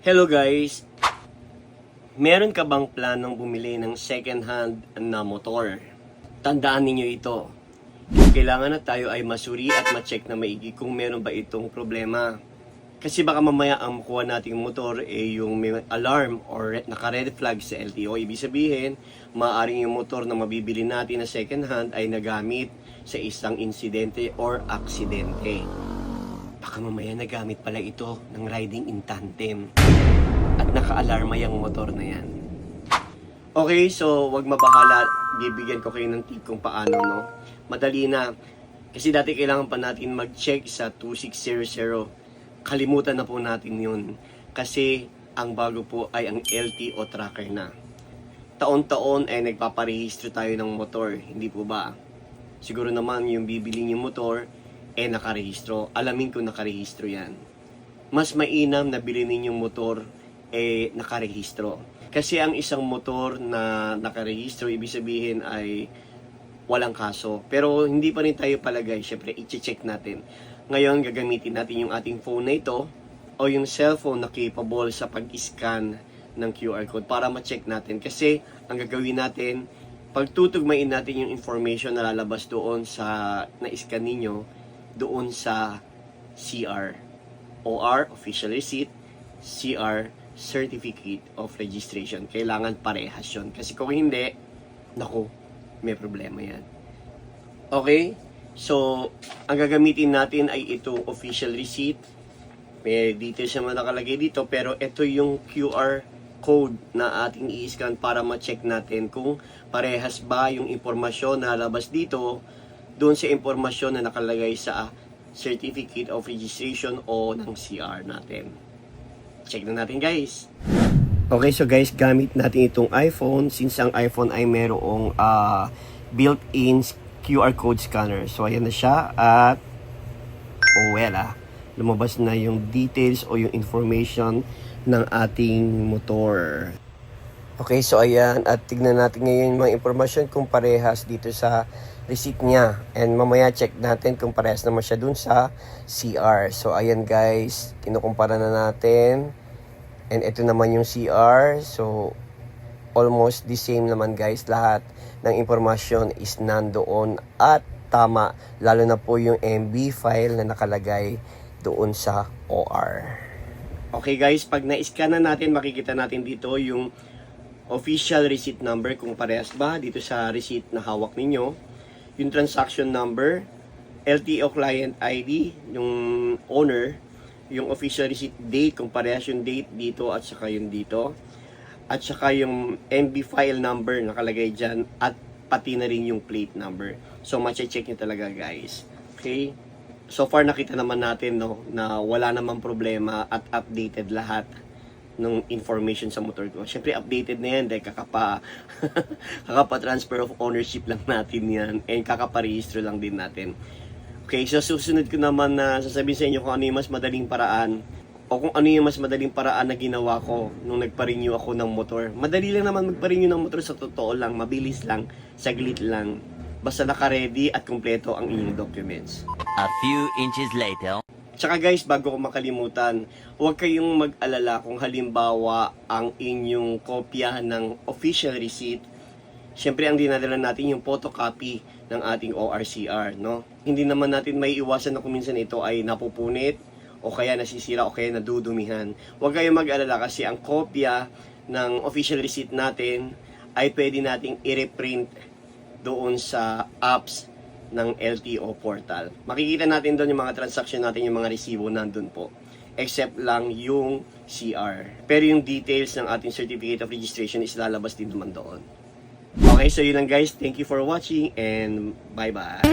Hello guys! Meron ka bang planong bumili ng second hand na motor? Tandaan ninyo ito. Kailangan na tayo ay masuri at ma-check na maigi kung meron ba itong problema. Kasi baka mamaya ang makuha nating motor yung may alarm or naka-red flag sa LTO. Ibig sabihin, maaaring yung motor na mabibili natin na second hand ay nagamit sa isang insidente or aksidente. Baka mamaya nagamit pala ito ng riding in tandem at naka-alarma yung motor na yan. Okay, so wag mabahala. Bibigyan ko kayo ng tip kung paano, no? Madali na. Kasi dati kailangan pa natin mag-check sa 2600. Kalimutan na po natin yun. Kasi ang bago po ay ang LTO tracker na. Taon-taon ay nagpaparehistro tayo ng motor. Hindi po ba? Siguro naman yung bibili yung motor nakarehistro. Alamin ko nakarehistro yan. Mas mainam na bilhin yung motor nakarehistro. Kasi ang isang motor na nakarehistro, ibig sabihin ay walang kaso. Pero hindi pa rin tayo palagay. Siyempre, i-check natin. Ngayon, gagamitin natin yung ating phone na ito o yung cellphone na capable sa pag-scan ng QR code para ma-check natin. Kasi, ang gagawin natin, pagtutugmain natin yung information na lalabas doon sa na-scan ninyo, doon sa CR. OR, Official Receipt, CR, Certificate of Registration. Kailangan parehas yun. Kasi kung hindi, naku, may problema yan. Okay? So, ang gagamitin natin ay itong official receipt. May details naman nakalagay dito, pero ito yung QR code na ating i-scan para ma-check natin kung parehas ba yung impormasyon na labas dito doon sa impormasyon na nakalagay sa Certificate of Registration o ng CR natin. Check na natin, guys. Okay, so guys, gamit natin itong iPhone since ang iPhone ay merong built-in QR code scanner. So, ayan na siya at lumabas na yung details o yung information ng ating motor. Okay, so ayan, at tignan natin ngayon yung mga impormasyon kung parehas dito sa receipt niya. And mamaya check natin kung parehas naman siya dun sa CR. So ayan guys, kinukumpara na natin. And ito naman yung CR. So almost the same naman guys. Lahat ng impormasyon is nandoon at tama. Lalo na po yung MB file na nakalagay doon sa OR. Okay guys, pag na-scan na natin, makikita natin dito yung official receipt number kung parehas ba dito sa receipt na hawak ninyo. Yung transaction number, LTO client ID, yung owner, yung official receipt date, kung parehas yung date dito at saka yung dito. At saka yung MB file number nakalagay dyan at pati na rin yung plate number. So, ma-check nyo talaga guys. Okay? So far nakita naman natin na wala namang problema at updated lahat ng information sa motor ko. Siyempre, updated na yan dahil kakapa-transfer of ownership lang natin yan and kakapa-rehistro lang din natin. Okay, so susunod ko naman na sasabihin sa inyo kung ano yung mas madaling paraan o kung ano yung mas madaling paraan na ginawa ko nung nagpa-renew ako ng motor. Madali lang naman magpa-renew ng motor, sa totoo lang, mabilis lang, saglit lang. Basta naka-ready at kumpleto ang inyong documents. A few inches later. Tsaka guys, bago ko makalimutan, huwag kayong mag-alala kung halimbawa ang inyong kopya ng official receipt. Siyempre, ang dinadala natin yung photocopy ng ating ORCR, no? Hindi naman natin may iwasan na kung minsan ito ay napupunit o kaya nasisira o kaya nadudumihan. Huwag kayong mag-alala kasi ang kopya ng official receipt natin ay pwede nating i-reprint doon sa apps ng LTO portal. Makikita natin doon yung mga transaction natin, yung mga resibo nandun po. Except lang yung CR. Pero yung details ng ating Certificate of Registration is lalabas din naman doon. Okay, so yun lang guys. Thank you for watching and bye-bye.